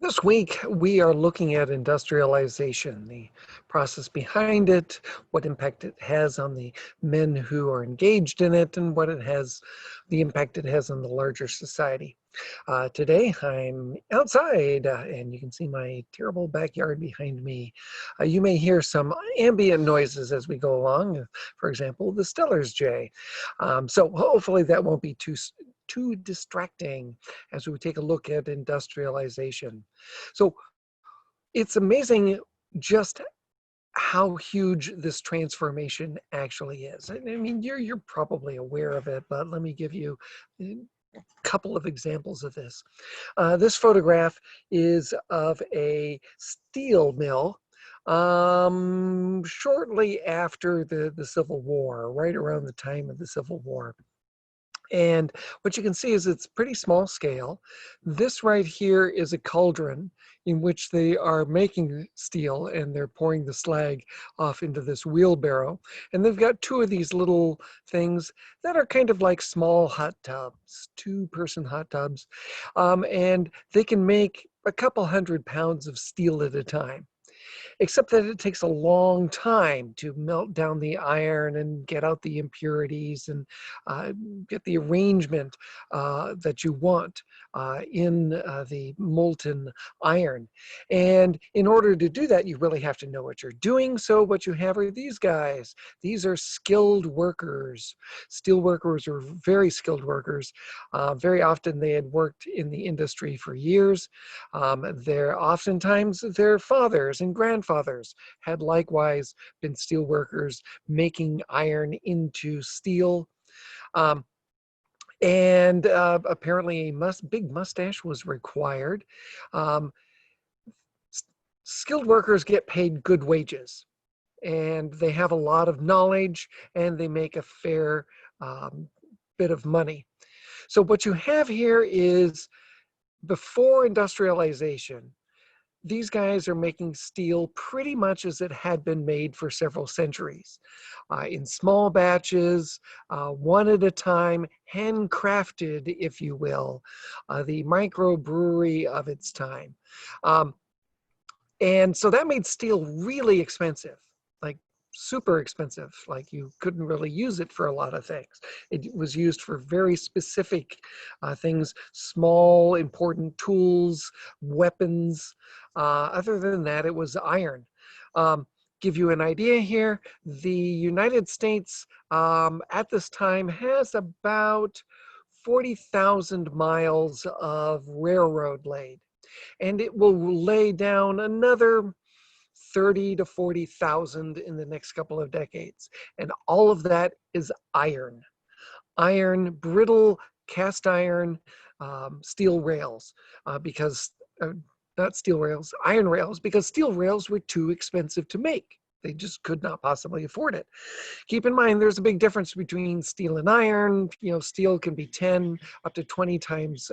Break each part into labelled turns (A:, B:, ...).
A: This week, we are looking at industrialization, the process behind it, what impact it has on the men who are engaged in it, and the impact it has on the larger society. Today, I'm outside, and you can see my terrible backyard behind me. You may hear some ambient noises as we go along, for example, the Stellar's jay. So hopefully that won't be too distracting as we take a look at industrialization. So it's amazing just how huge this transformation actually is. I mean, you're probably aware of it, but let me give you a couple of examples of this. This photograph is of a steel mill shortly after the Civil War, right around the time of the Civil War. And what you can see is it's pretty small scale. This right here is a cauldron in which they are making steel and they're pouring the slag off into this wheelbarrow. And they've got two of these little things that are kind of like small hot tubs, two-person hot tubs. And they can make a couple 100 pounds of steel at a time. Except that it takes a long time to melt down the iron and get out the impurities and get the arrangement that you want in the molten iron. And in order to do that, you really have to know what you're doing. So what you have are these guys. These are skilled workers. Steel workers are very skilled workers. Very often they had worked in the industry for years. They're oftentimes their fathers and grandfathers had likewise been steel workers making iron into steel. Um, and apparently a big mustache was required. Um, Skilled workers get paid good wages and they have a lot of knowledge and they make a fair bit of money. So what you have here is before industrialization, these guys are making steel pretty much as it had been made for several centuries, in small batches, one at a time, handcrafted, if you will, the microbrewery of its time. And so that made steel really expensive, like super expensive. Like you couldn't really use it for a lot of things. It was used for very specific things, small, important tools, weapons. Other than that, it was iron. Give you an idea here, the United States at this time has about 40,000 miles of railroad laid. And it will lay down another 30 to 40,000 in the next couple of decades. And all of that is iron. Iron, brittle cast iron, steel rails, not steel rails, iron rails, because steel rails were too expensive to make. They just could not possibly afford it. Keep in mind, there's a big difference between steel and iron. You know, steel can be 10 up to 20 times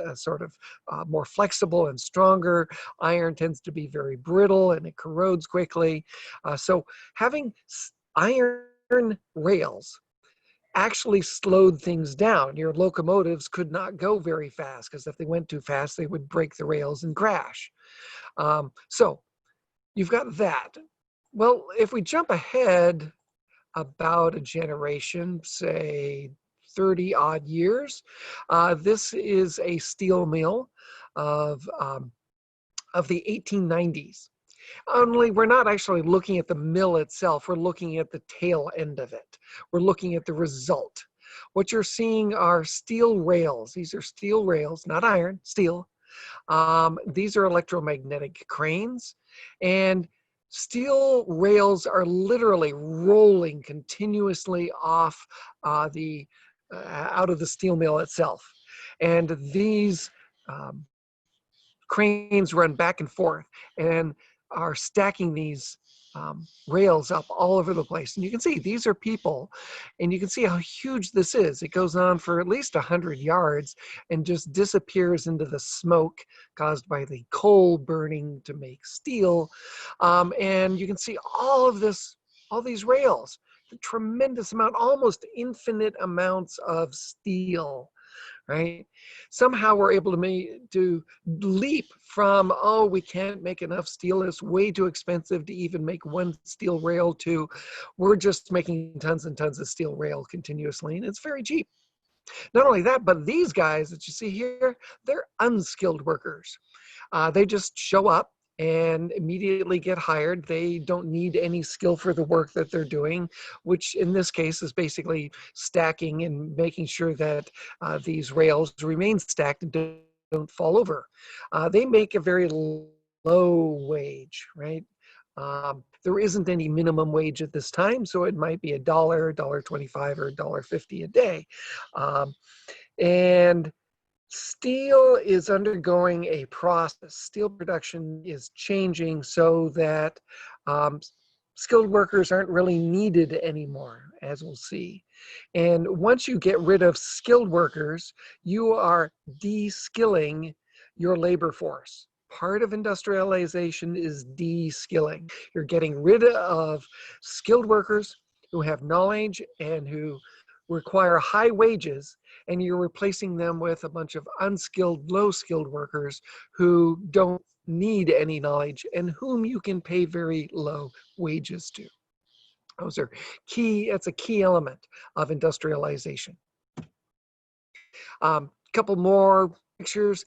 A: more flexible and stronger. Iron tends to be very brittle and it corrodes quickly. So having iron rails actually slowed things down. Your locomotives could not go very fast because if they went too fast, they would break the rails and crash. So you've got that. Well, if we jump ahead about a generation, say 30 odd years. This is a steel mill of the 1890s. Only we're not actually looking at the mill itself, we're looking at the tail end of it. We're looking at the result. What you're seeing are steel rails. These are steel rails, not iron, steel. These are electromagnetic cranes, and steel rails are literally rolling continuously off out of the steel mill itself. And these cranes run back and forth and are stacking these rails up all over the place. And you can see these are people, and you can see how huge this is. It goes on for at least 100 yards and just disappears into the smoke caused by the coal burning to make steel. And you can see all these rails, the tremendous amount, almost infinite amounts of steel right? Somehow we're able to leap from, oh, we can't make enough steel, it's way too expensive to even make one steel rail, to we're just making tons and tons of steel rail continuously, and it's very cheap. Not only that, but these guys that you see here, they're unskilled workers. They just show up and immediately get hired. They don't need any skill for the work that they're doing, which in this case is basically stacking and making sure that these rails remain stacked and don't fall over. They make a very low wage, right? There isn't any minimum wage at this time, so it might be $1, $1.25, or $1.50 a day. And steel is undergoing a process. Steel production is changing so that um, skilled workers aren't really needed anymore, as we'll see. And once you get rid of skilled workers, you are de-skilling your labor force. Part of industrialization is de-skilling. You're getting rid of skilled workers who have knowledge and who require high wages, and you're replacing them with a bunch of unskilled, low-skilled workers who don't need any knowledge and whom you can pay very low wages to. Those are key, that's a key element of industrialization. Couple more pictures.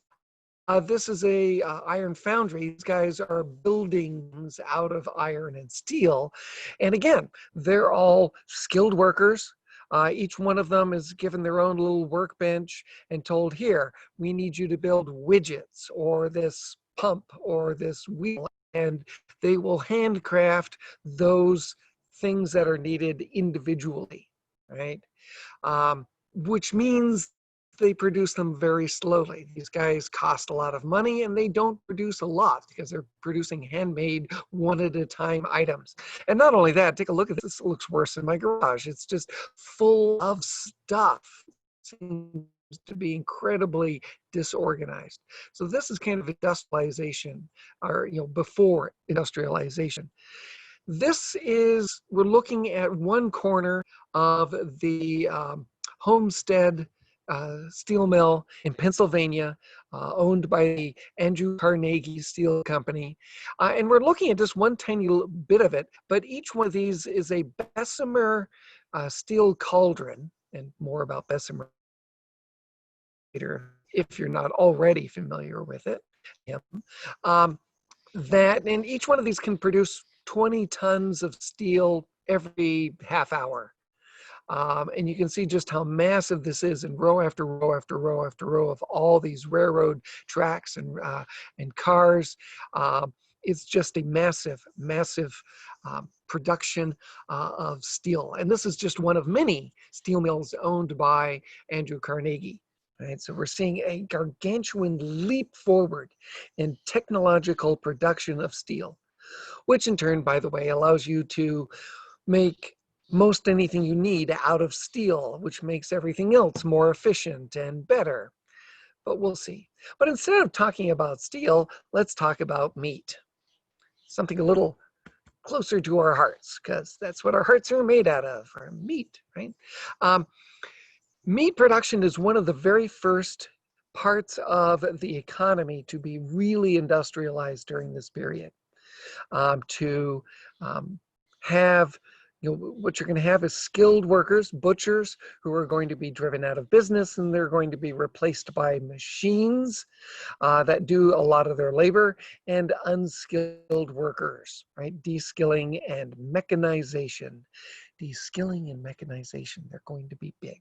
A: This is a iron foundry. These guys are buildings out of iron and steel. And again, they're all skilled workers. Each one of them is given their own little workbench and told, here, we need you to build widgets or this pump or this wheel. And they will handcraft those things that are needed individually, right? Which means they produce them very slowly. These guys cost a lot of money and they don't produce a lot because they're producing handmade, one at a time items. And not only that, take a look at this. This looks worse than my garage. It's just full of stuff. It seems to be incredibly disorganized. So this is kind of industrialization, or before industrialization. This is, we're looking at one corner of the Homestead steel mill in Pennsylvania, owned by the Andrew Carnegie Steel Company. And we're looking at just one tiny little bit of it, but each one of these is a Bessemer steel cauldron, and more about Bessemer later if you're not already familiar with it. And each one of these can produce 20 tons of steel every half hour. And you can see just how massive this is, in row after row after row after row of all these railroad tracks and cars. It's just a massive, massive production of steel. And this is just one of many steel mills owned by Andrew Carnegie. Right, so we're seeing a gargantuan leap forward in technological production of steel, which in turn, by the way, allows you to make most anything you need out of steel, which makes everything else more efficient and better. But we'll see. But instead of talking about steel, let's talk about meat. Something a little closer to our hearts, because that's what our hearts are made out of, our meat, right? Meat production is one of the very first parts of the economy to be really industrialized during this period. To have, what you're going to have is skilled workers, butchers, who are going to be driven out of business, and they're going to be replaced by machines that do a lot of their labor, and unskilled workers, right? De-skilling and mechanization. De-skilling and mechanization, they're going to be big.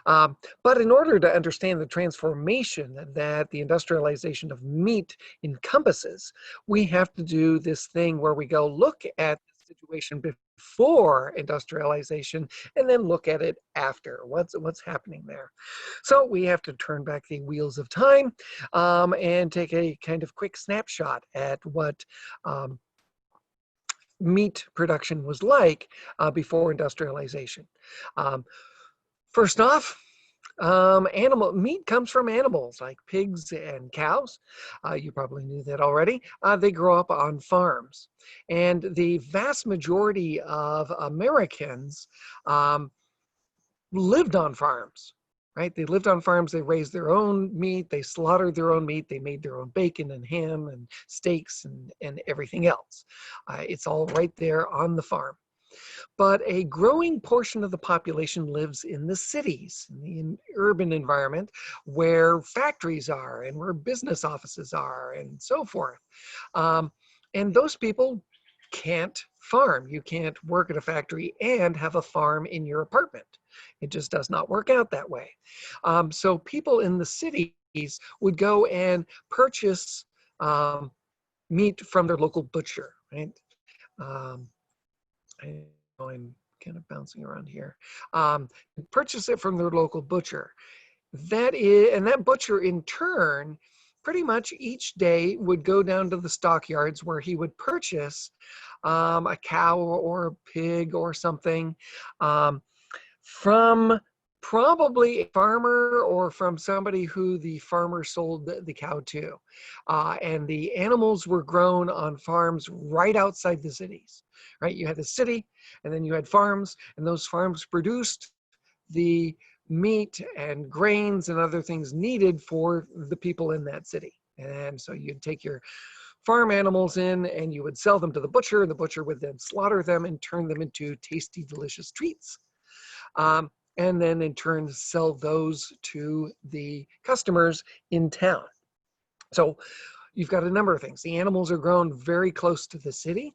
A: But in order to understand the transformation that the industrialization of meat encompasses, we have to do this thing where we go look at the situation before industrialization and then look at it after. What's happening there? So we have to turn back the wheels of time and take a kind of quick snapshot at what meat production was like before industrialization. First off, animal meat comes from animals like pigs and cows. You probably knew that already. They grow up on farms. And the vast majority of Americans lived on farms, right? They lived on farms, they raised their own meat, they slaughtered their own meat, they made their own bacon and ham and steaks and everything else. It's all right there on the farm. But a growing portion of the population lives in the cities, in the urban environment where factories are and where business offices are and so forth. Um, and those people can't farm. You can't work at a factory and have a farm in your apartment. It just does not work out that way. So people in the cities would go and purchase meat from their local butcher, right? Um, I know I'm kind of bouncing around here. Purchase it from their local butcher. And that butcher in turn, pretty much each day would go down to the stockyards where he would purchase a cow or a pig or something from probably a farmer or from somebody who the farmer sold the cow to. And the animals were grown on farms right outside the cities, right? You had the city and then you had farms, and those farms produced the meat and grains and other things needed for the people in that city. And so you'd take your farm animals in and you would sell them to the butcher, and the butcher would then slaughter them and turn them into tasty, delicious treats. And then in turn sell those to the customers in town. So you've got a number of things. The animals are grown very close to the city.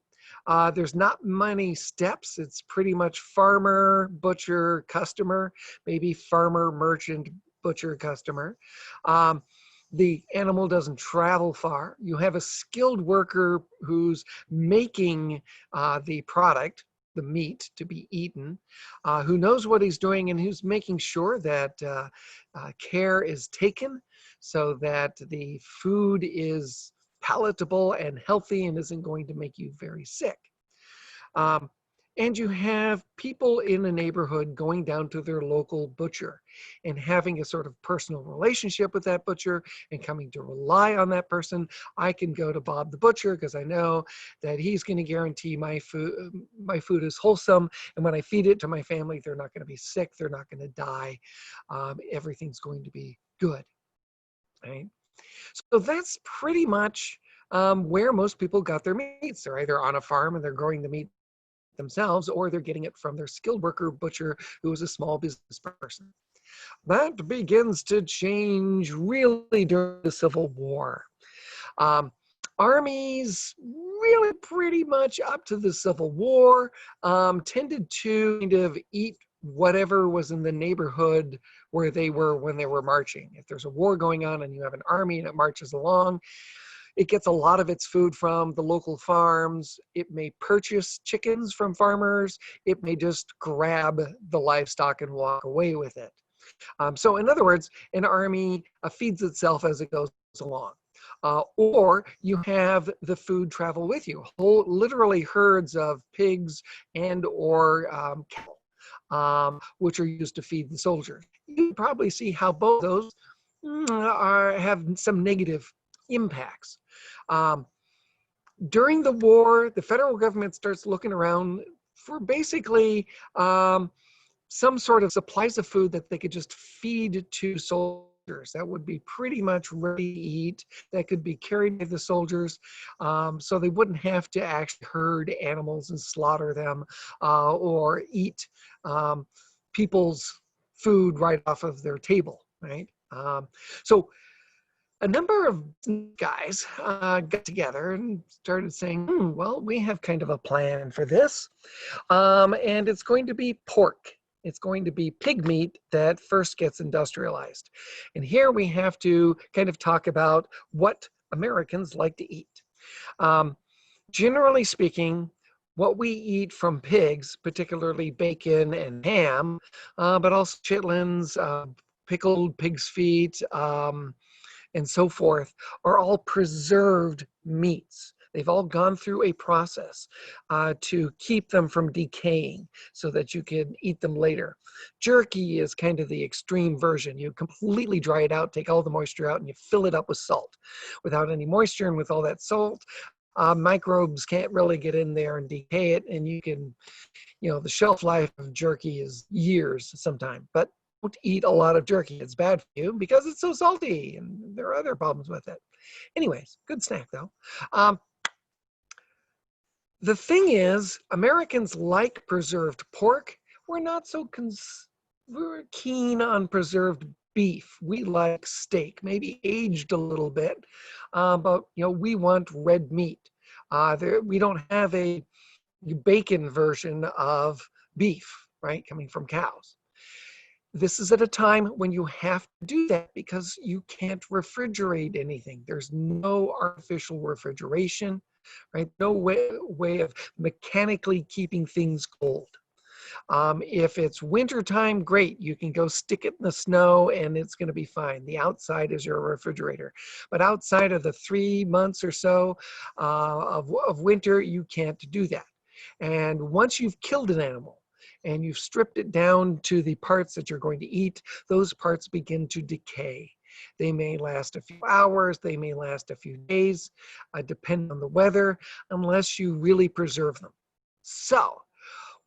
A: There's not many steps. It's pretty much farmer, butcher, customer, maybe farmer, merchant, butcher, customer. The animal doesn't travel far. You have a skilled worker who's making the product, the meat to be eaten, who knows what he's doing and who's making sure that care is taken so that the food is palatable and healthy and isn't going to make you very sick. And you have people in a neighborhood going down to their local butcher and having a sort of personal relationship with that butcher and coming to rely on that person. I can go to Bob the butcher because I know that he's going to guarantee my food is wholesome. And when I feed it to my family, they're not going to be sick. They're not going to die. Everything's going to be good. Right? So that's pretty much where most people got their meats. They're either on a farm and they're growing the meat themselves, or they're getting it from their skilled worker butcher who is a small business person. That begins to change really during the Civil War. Armies really pretty much up to the Civil War tended to kind of eat whatever was in the neighborhood where they were when they were marching. If there's a war going on and you have an army and it marches along, it gets a lot of its food from the local farms. It may purchase chickens from farmers. It may just grab the livestock and walk away with it. So in other words, an army feeds itself as it goes along. Or you have the food travel with you, whole, literally herds of pigs and or cattle, which are used to feed the soldiers. You can probably see how both those have some negative impacts. During the war, the federal government starts looking around for basically some sort of supplies of food that they could just feed to soldiers. That would be pretty much ready to eat, that could be carried by the soldiers, so they wouldn't have to actually herd animals and slaughter them or eat people's food right off of their table, right? So a number of guys got together and started saying, well, we have kind of a plan for this. And it's going to be pork. It's going to be pig meat that first gets industrialized. And here we have to kind of talk about what Americans like to eat. Generally speaking, what we eat from pigs, particularly bacon and ham, but also chitlins, pickled pig's feet, and so forth, are all preserved meats. They've all gone through a process to keep them from decaying so that you can eat them later. Jerky is kind of the extreme version. You completely dry it out, take all the moisture out, and you fill it up with salt. Without any moisture and with all that salt, microbes can't really get in there and decay it, and you can, the shelf life of jerky is years sometime. But eat a lot of jerky. It's bad for you because it's so salty, and there are other problems with it. Anyways, good snack though. Um, the thing is, Americans like preserved pork. We're not so we're keen on preserved beef. We like steak, maybe aged a little bit, but we want red meat. We don't have a bacon version of beef, right, coming from cows. This is at a time when you have to do that because you can't refrigerate anything. There's no artificial refrigeration, right? No way of mechanically keeping things cold. If it's wintertime, great. You can go stick it in the snow and it's going to be fine. The outside is your refrigerator. But outside of the 3 months or so of winter, you can't do that. And once you've killed an animal and you've stripped it down to the parts that you're going to eat, those parts begin to decay. They may last a few hours, they may last a few days, depending on the weather, unless you really preserve them. So,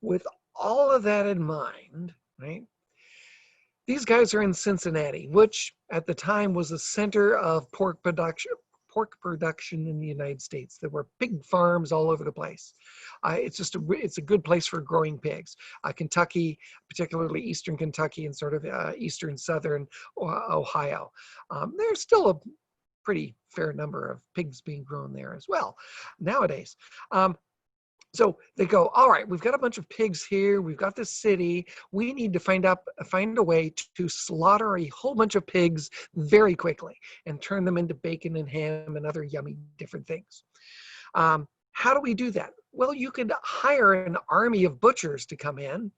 A: with all of that in mind, right? These guys are in Cincinnati, which at the time was a center of pork production in the United States. There were pig farms all over the place. It's a good place for growing pigs. Kentucky, particularly eastern Kentucky and sort of eastern southern Ohio. There's still a pretty fair number of pigs being grown there as well nowadays. So they go, all right, we've got a bunch of pigs here. We've got this city. We need to find a way to slaughter a whole bunch of pigs very quickly and turn them into bacon and ham and other yummy different things. How do we do that? Well, you could hire an army of butchers to come in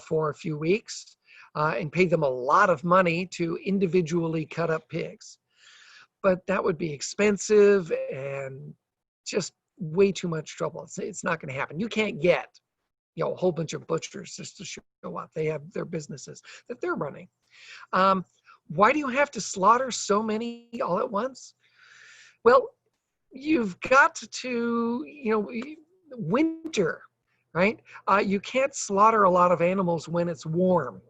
A: for a few weeks and pay them a lot of money to individually cut up pigs. But that would be expensive and just way too much trouble. It's not going to happen. You can't get a whole bunch of butchers just to show up. They have their businesses that they're running. Why do you have to slaughter so many all at once? Well, you've got to, winter, right? You can't slaughter a lot of animals when it's warm.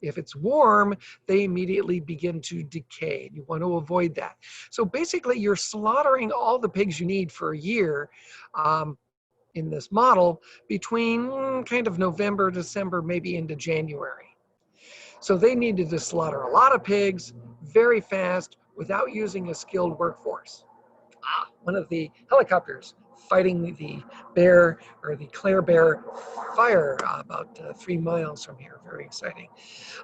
A: If it's warm, they immediately begin to decay. You want to avoid that. So basically, you're slaughtering all the pigs you need for a year in this model between kind of November, December, maybe into January. So they needed to slaughter a lot of pigs very fast without using a skilled workforce. One of the helicopters fighting the bear or the Claire bear fire about 3 miles from here. Very exciting.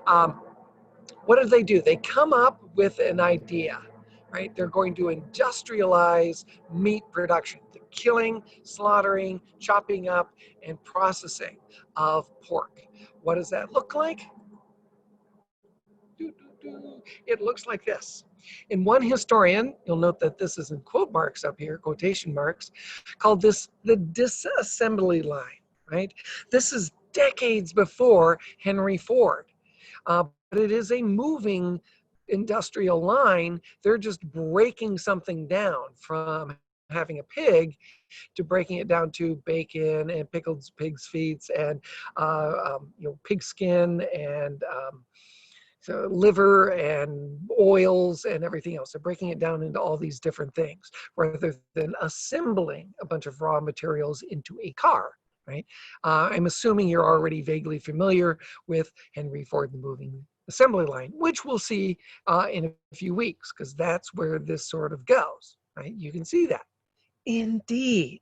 A: What did they do? They come up with an idea, right? They're going to industrialize meat production, the killing, slaughtering, chopping up, and processing of pork. What does that look like? It looks like this. In one historian, you'll note that this is in quote marks up here, quotation marks, called this the disassembly line, right? This is decades before Henry Ford. But it is a moving industrial line. They're just breaking something down from having a pig to breaking it down to bacon and pickled pig's feet and pig skin and so liver and oils and everything else. They're breaking it down into all these different things rather than assembling a bunch of raw materials into a car, right? I'm assuming you're already vaguely familiar with Henry Ford, the moving assembly line, which we'll see in a few weeks, because that's where this sort of goes, right? You can see that. Indeed.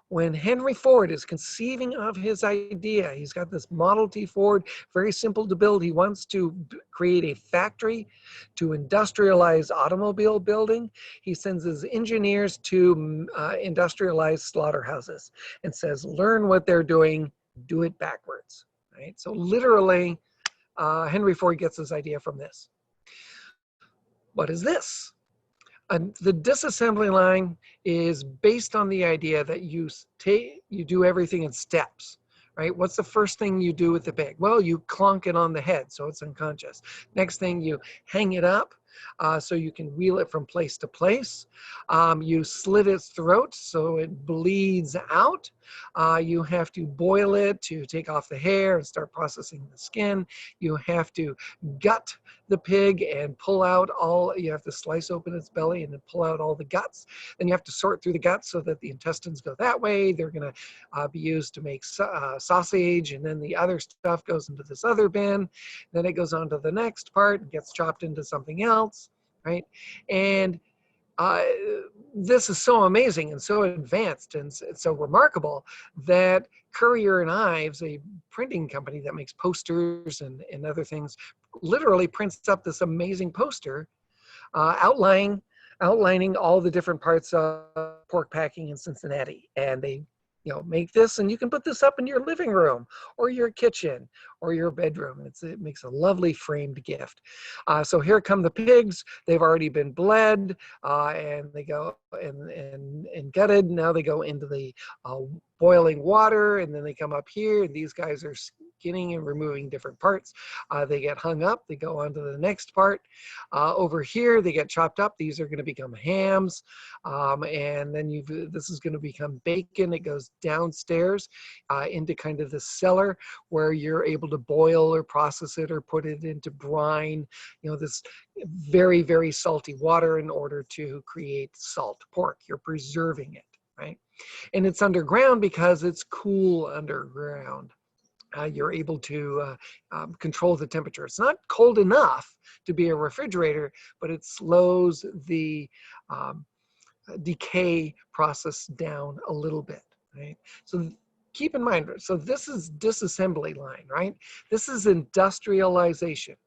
A: When Henry Ford is conceiving of his idea, he's got this Model T Ford, very simple to build. He wants to create a factory to industrialize automobile building. He sends his engineers to industrialize slaughterhouses and says, learn what they're doing, do it backwards, right? So literally, Henry Ford gets his idea from this. What is this? The disassembly line is based on the idea that you do everything in steps, right? What's the first thing you do with the pig? Well, you clonk it on the head so it's unconscious. Next thing, you hang it up. so you can wheel it from place to place. You slit its throat so it bleeds out. You have to boil it to take off the hair and start processing the skin. You have to gut the pig and pull out you have to slice open its belly and then pull out all the guts. Then you have to sort through the guts so that the intestines go that way. They're going to be used to make sausage, and then the other stuff goes into this other bin. Then it goes on to the next part and gets chopped into something else, right? And uh, this is so amazing and so advanced and so remarkable that Courier and Ives, a printing company that makes posters and other things, literally prints up this amazing poster outlining all the different parts of pork packing in Cincinnati. And they make this, and you can put this up in your living room or your kitchen or your bedroom. It makes a lovely framed gift. So here come the pigs. They've already been bled, and they go and gutted. Now they go into the boiling water, and then they come up here, and these guys are skinning and removing different parts. They get hung up. They go on to the next part. Over here, they get chopped up. These are going to become hams, and then this is going to become bacon. It goes downstairs into kind of the cellar where you're able to boil or process it or put it into brine, this very, very salty water in order to create salt pork. You're preserving it, right? And it's underground because it's cool underground. You're able to control the temperature. It's not cold enough to be a refrigerator, but it slows the decay process down a little bit, right? So keep in mind, so this is disassembly line, right? This is industrialization.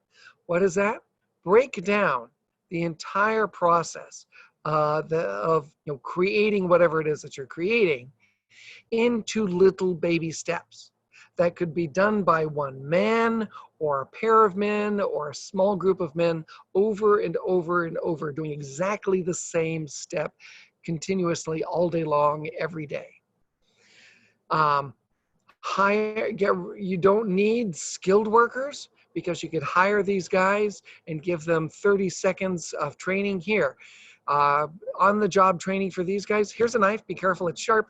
A: What is that? Break down the entire process of creating whatever it is that you're creating into little baby steps. That could be done by one man or a pair of men or a small group of men over and over and over, doing exactly the same step continuously all day long, every day. You don't need skilled workers, because you could hire these guys and give them 30 seconds of training here. On the job training for these guys, here's a knife, be careful, it's sharp.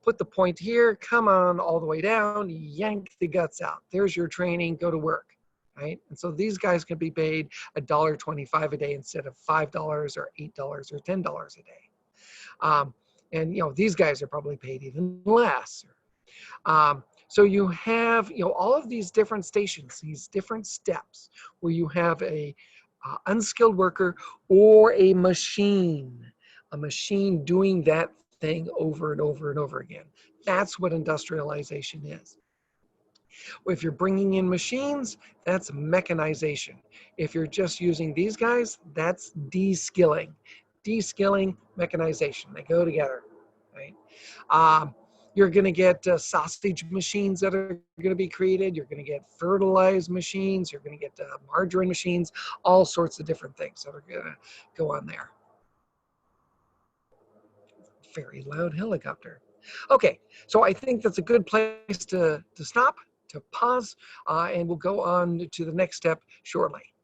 A: Put the point here, come on all the way down, yank the guts out. There's your training, go to work, right? And so these guys can be paid $1.25 a day instead of $5 or $8 or $10 a day. And these guys are probably paid even less. So you have all of these different stations, these different steps where you have a unskilled worker or a machine doing that thing over and over and over again. That's what industrialization is. If you're bringing in machines, that's mechanization. If you're just using these guys, that's de-skilling. De-skilling, mechanization, they go together, right? You're going to get sausage machines that are going to be created. You're going to get fertilized machines. You're going to get margarine machines, all sorts of different things that are going to go on there. Very loud helicopter. Okay, so I think that's a good place to stop, to pause, and we'll go on to the next step shortly.